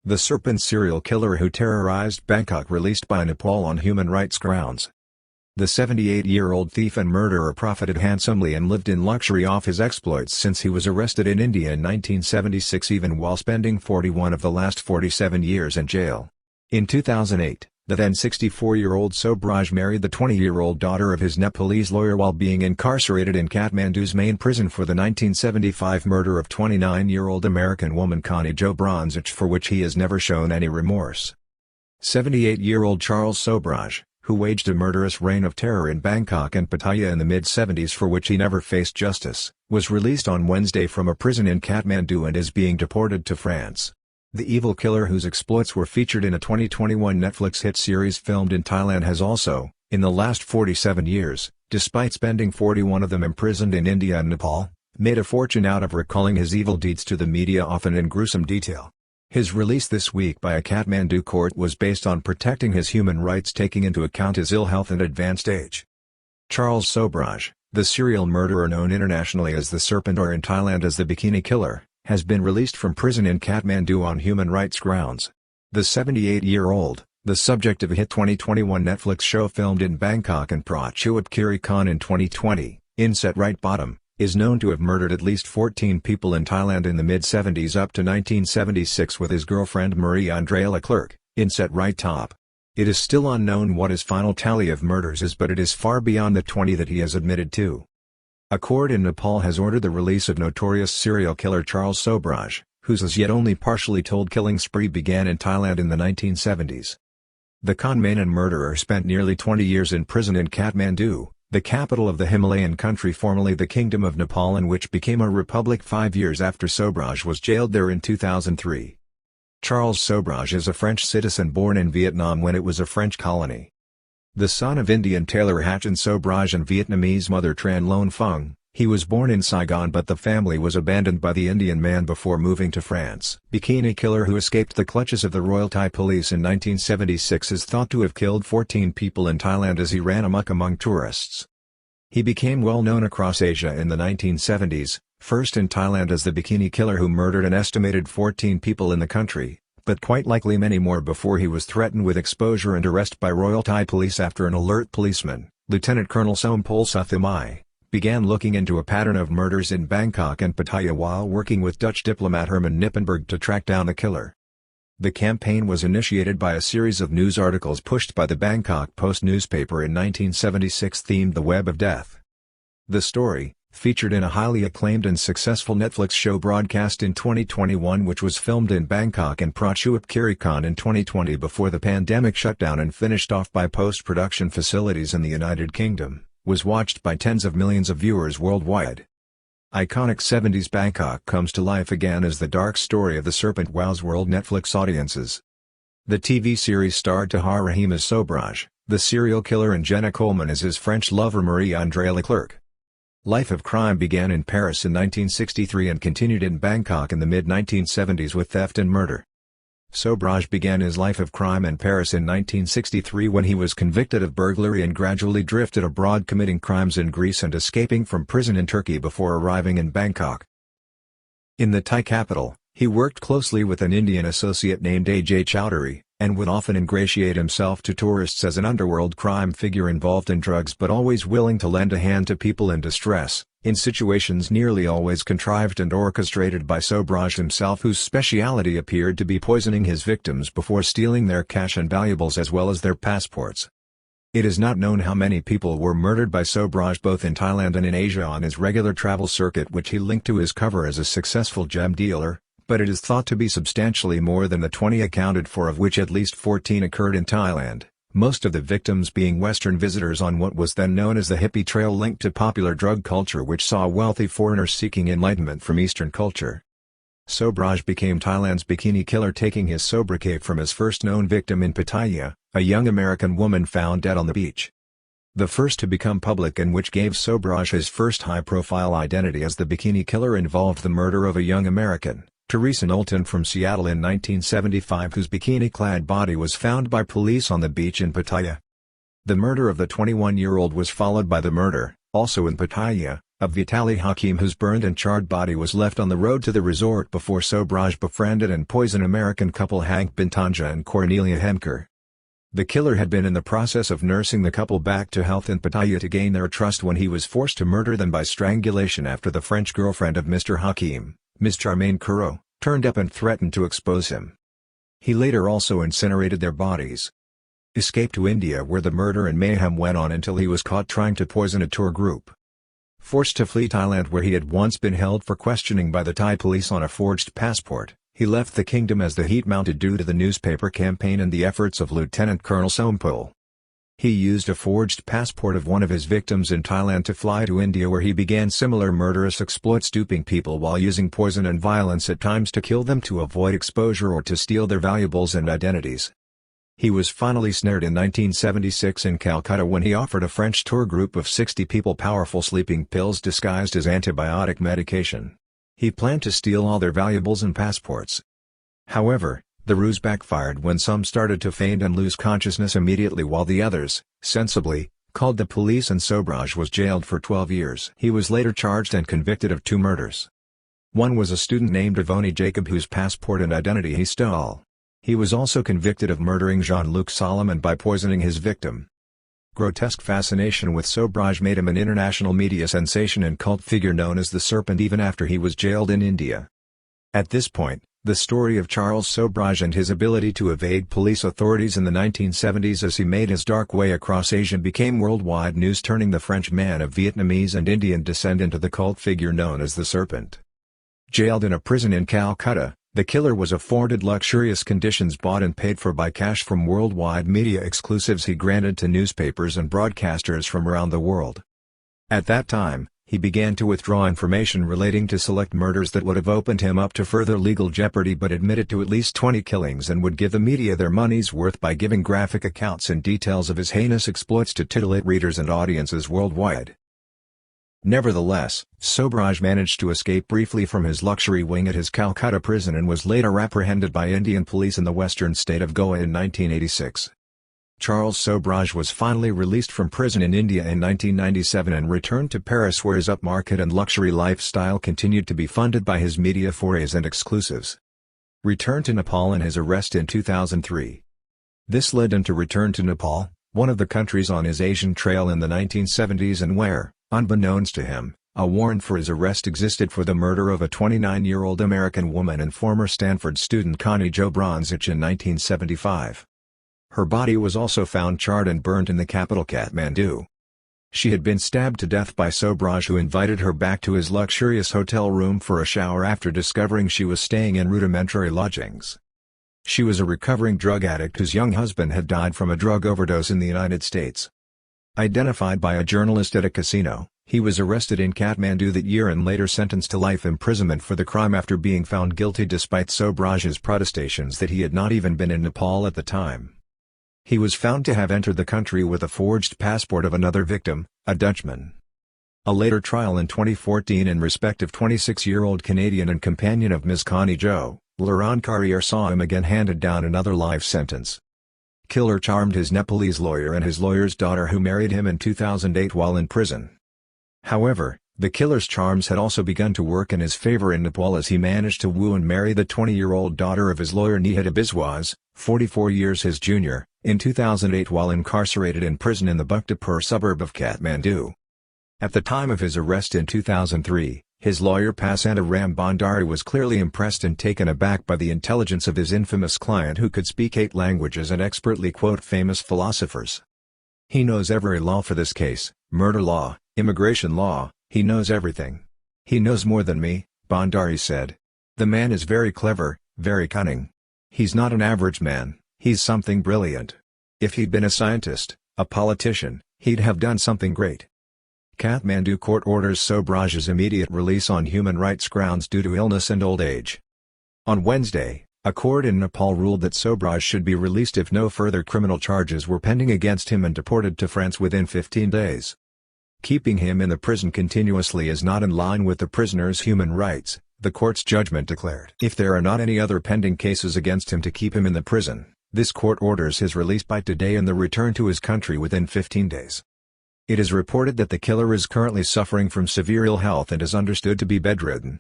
The Serpent serial killer who terrorized Bangkok released by Nepal on human rights grounds. The 78-year-old thief and murderer profited handsomely and lived in luxury off his exploits since he was arrested in India in 1976, even while spending 41 of the last 47 years in jail. In 2008, the then 64-year-old Sobhraj married the 20-year-old daughter of his Nepalese lawyer while being incarcerated in Kathmandu's main prison for the 1975 murder of 29-year-old American woman Connie Jo Bronzich, for which he has never shown any remorse. 78-year-old Charles Sobhraj, who waged a murderous reign of terror in Bangkok and Pattaya in the mid-70s for which he never faced justice, was released on Wednesday from a prison in Kathmandu and is being deported to France. The evil killer, whose exploits were featured in a 2021 Netflix hit series filmed in Thailand, has also, in the last 47 years, despite spending 41 of them imprisoned in India and Nepal, made a fortune out of recalling his evil deeds to the media, often in gruesome detail. His release this week by a Kathmandu court was based on protecting his human rights, taking into account his ill health and advanced age. Charles Sobhraj, the serial murderer known internationally as the Serpent or in Thailand as the Bikini Killer, has been released from prison in Kathmandu on human rights grounds. The 78-year-old, the subject of a hit 2021 Netflix show filmed in Bangkok and Prachuap Khiri Khan in 2020, Inset Right Bottom, is known to have murdered at least 14 people in Thailand in the mid-70s up to 1976 with his girlfriend Marie-Andrea Leclerc, Inset Right Top. It is still unknown what his final tally of murders is, but it is far beyond the 20 that he has admitted to. A court in Nepal has ordered the release of notorious serial killer Charles Sobhraj, whose as yet only partially told killing spree began in Thailand in the 1970s. The conman and murderer spent nearly 20 years in prison in Kathmandu, the capital of the Himalayan country formerly the Kingdom of Nepal and which became a republic 5 years after Sobhraj was jailed there in 2003. Charles Sobhraj is a French citizen born in Vietnam when it was a French colony. The son of Indian tailor Hachin Sobhraj and Vietnamese mother Tran Loan Phung, he was born in Saigon, but the family was abandoned by the Indian man before moving to France. Bikini killer who escaped the clutches of the Royal Thai Police in 1976 is thought to have killed 14 people in Thailand as he ran amok among tourists. He became well known across Asia in the 1970s, first in Thailand as the Bikini Killer who murdered an estimated 14 people in the country, but quite likely many more before he was threatened with exposure and arrest by Royal Thai Police after an alert policeman, Lieutenant Colonel Sompol Suthamai, began looking into a pattern of murders in Bangkok and Pattaya while working with Dutch diplomat Herman Nippenberg to track down the killer. The campaign was initiated by a series of news articles pushed by the Bangkok Post newspaper in 1976 themed The Web of Death. The story, featured in a highly acclaimed and successful Netflix show broadcast in 2021 which was filmed in Bangkok and Prachuap Khiri Khan in 2020 before the pandemic shutdown and finished off by post-production facilities in the United Kingdom, was watched by tens of millions of viewers worldwide. Iconic 70s Bangkok comes to life again as the dark story of the Serpent wows world Netflix audiences. The TV series starred Tahar Rahim as Sobhraj, the serial killer, and Jenna Coleman as his French lover Marie-Andrea Leclerc. Life of Crime began in Paris in 1963 and continued in Bangkok in the mid-1970s with theft and murder. Sobhraj began his life of crime in Paris in 1963 when he was convicted of burglary and gradually drifted abroad, committing crimes in Greece and escaping from prison in Turkey before arriving in Bangkok. In the Thai capital, he worked closely with an Indian associate named A.J. Chowdhury, and would often ingratiate himself to tourists as an underworld crime figure involved in drugs but always willing to lend a hand to people in distress, in situations nearly always contrived and orchestrated by Sobhraj himself, whose speciality appeared to be poisoning his victims before stealing their cash and valuables as well as their passports. It is not known how many people were murdered by Sobhraj both in Thailand and in Asia on his regular travel circuit, which he linked to his cover as a successful gem dealer, but it is thought to be substantially more than the 20 accounted for, of which at least 14 occurred in Thailand, most of the victims being Western visitors on what was then known as the hippie trail linked to popular drug culture, which saw wealthy foreigners seeking enlightenment from Eastern culture. Sobhraj became Thailand's Bikini Killer, taking his sobriquet from his first known victim in Pattaya, a young American woman found dead on the beach. The first to become public and which gave Sobhraj his first high-profile identity as the Bikini Killer involved the murder of a young American, Teresa Knowlton from Seattle in 1975, whose bikini-clad body was found by police on the beach in Pattaya. The murder of the 21-year-old was followed by the murder, also in Pattaya, of Vitaly Hakim, whose burned and charred body was left on the road to the resort before Sobhraj befriended and poisoned American couple Hank Bintanja and Cornelia Hemker. The killer had been in the process of nursing the couple back to health in Pattaya to gain their trust when he was forced to murder them by strangulation after the French girlfriend of Mr. Hakim, Ms. Charmaine Courreau, turned up and threatened to expose him. He later also incinerated their bodies. Escaped to India, where the murder and mayhem went on until he was caught trying to poison a tour group. Forced to flee Thailand, where he had once been held for questioning by the Thai police on a forged passport, he left the kingdom as the heat mounted due to the newspaper campaign and the efforts of Lieutenant Colonel Sompol. He used a forged passport of one of his victims in Thailand to fly to India, where he began similar murderous exploits, duping people while using poison and violence at times to kill them to avoid exposure or to steal their valuables and identities. He was finally snared in 1976 in Calcutta when he offered a French tour group of 60 people powerful sleeping pills disguised as antibiotic medication. He planned to steal all their valuables and passports. However, the ruse backfired when some started to faint and lose consciousness immediately, while the others, sensibly, called the police, and Sobhraj was jailed for 12 years. He was later charged and convicted of 2 murders. One was a student named Avoni Jacob, whose passport and identity he stole. He was also convicted of murdering Jean-Luc Solomon by poisoning his victim. Grotesque fascination with Sobhraj made him an international media sensation and cult figure known as the Serpent even after he was jailed in India. At this point, the story of Charles Sobhraj and his ability to evade police authorities in the 1970s as he made his dark way across Asia became worldwide news, turning the French man of Vietnamese and Indian descent into the cult figure known as the Serpent. Jailed in a prison in Calcutta, the killer was afforded luxurious conditions bought and paid for by cash from worldwide media exclusives he granted to newspapers and broadcasters from around the world. At that time, he began to withdraw information relating to select murders that would have opened him up to further legal jeopardy, but admitted to at least 20 killings and would give the media their money's worth by giving graphic accounts and details of his heinous exploits to titillate readers and audiences worldwide. Nevertheless, Sobhraj managed to escape briefly from his luxury wing at his Calcutta prison and was later apprehended by Indian police in the western state of Goa in 1986. Charles Sobhraj was finally released from prison in India in 1997 and returned to Paris, where his upmarket and luxury lifestyle continued to be funded by his media forays and exclusives. Returned to Nepal and his arrest in 2003. This led him to return to Nepal, one of the countries on his Asian trail in the 1970s, and where, unbeknownst to him, a warrant for his arrest existed for the murder of a 29-year-old American woman and former Stanford student Connie Jo Bronzich in 1975. Her body was also found charred and burned in the capital Kathmandu. She had been stabbed to death by Sobhraj, who invited her back to his luxurious hotel room for a shower after discovering she was staying in rudimentary lodgings. She was a recovering drug addict whose young husband had died from a drug overdose in the United States. Identified by a journalist at a casino, he was arrested in Kathmandu that year and later sentenced to life imprisonment for the crime after being found guilty despite Sobhraj's protestations that he had not even been in Nepal at the time. He was found to have entered the country with a forged passport of another victim, a Dutchman. A later trial in 2014 in respect of 26-year-old Canadian and companion of Ms. Connie Jo, Laurent Carrière, saw him again handed down another life sentence. Killer charmed his Nepalese lawyer and his lawyer's daughter, who married him in 2008 while in prison. However, the killer's charms had also begun to work in his favor in Nepal, as he managed to woo and marry the 20-year-old daughter of his lawyer Nihita Biswas, 44 years his junior, in 2008 while incarcerated in prison in the Bhaktapur suburb of Kathmandu. At the time of his arrest in 2003, his lawyer Pasanta Ram Bhandari was clearly impressed and taken aback by the intelligence of his infamous client, who could speak 8 languages and expertly quote famous philosophers. "He knows every law for this case, murder law, immigration law, he knows everything. He knows more than me," Bhandari said. "The man is very clever, very cunning. He's not an average man, he's something brilliant. If he'd been a scientist, a politician, he'd have done something great." Kathmandu court orders Sobhraj's immediate release on human rights grounds due to illness and old age. On Wednesday, a court in Nepal ruled that Sobhraj should be released if no further criminal charges were pending against him and deported to France within 15 days. Keeping him in the prison continuously is not in line with the prisoner's human rights, the court's judgment declared. If there are not any other pending cases against him to keep him in the prison, this court orders his release by today and the return to his country within 15 days. It is reported that the killer is currently suffering from severe ill health and is understood to be bedridden.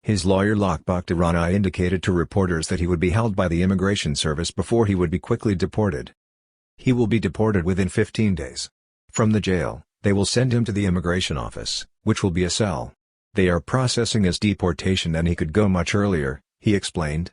His lawyer Lokbak Rana indicated to reporters that he would be held by the immigration service before he would be quickly deported. He will be deported within 15 days. From the jail, they will send him to the immigration office, which will be a cell. They are processing his deportation and he could go much earlier, he explained.